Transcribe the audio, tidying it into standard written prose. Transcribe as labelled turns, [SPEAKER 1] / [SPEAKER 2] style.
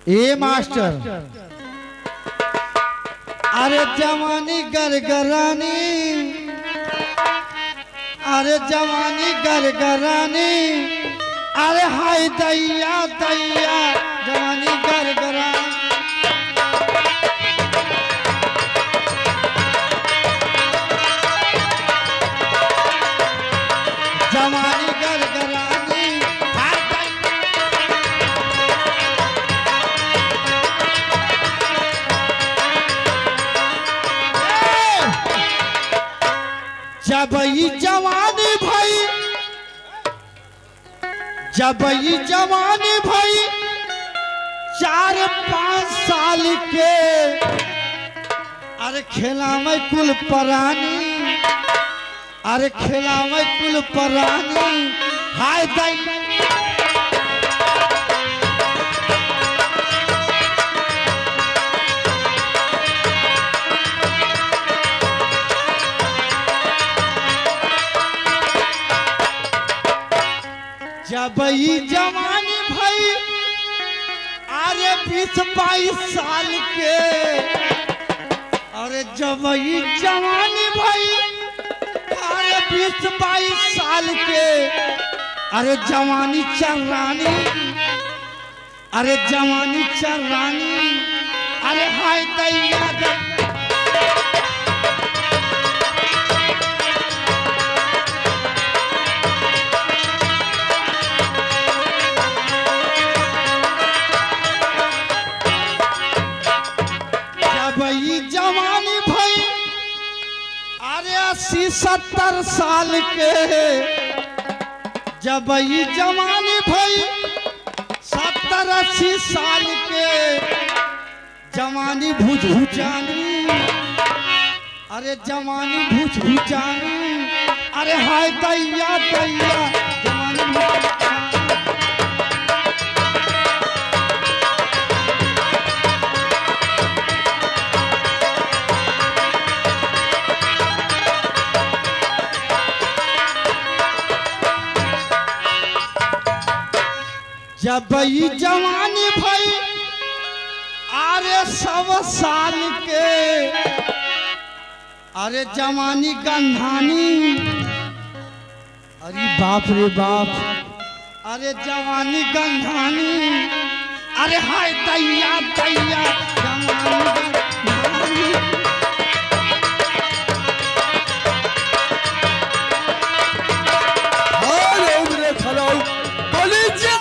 [SPEAKER 1] ए master, अरे जवानी गरगरानी, अरे जवानी गरगरानी, अरे हाय दैया दैया जवानी गरगरानी। जवानी गरगरानी, हाय जब ये जवानी भाई, जब ये जवानी भाई 4-5 साल के, अरे खेला में कुल परानी, अरे खेला में कुल परानी, हाय दाई जब ये जवानी भाई, अरे 20-22 साल के, अरे जब ये जवानी भाई, अरे 20-22 साल के, अरे जवानी चर्रानी, अरे जवानी चर्रानी, अरे हाय दैया जवानी भाई, अरे 80-70 साल के, जब ये जवानी भाई 70-80 साल के, जवानी भुजभुजानी, अरे जवानी भुजभुजानी, अरे हाय दैया दैया जवानी। जब ये जवानी भाई, अरे 100 साल के, अरे जवानी गंधानी, अरे बाप रे बाप, अरे जवानी गंधानी, अरे हाय दैया दैया जवानी।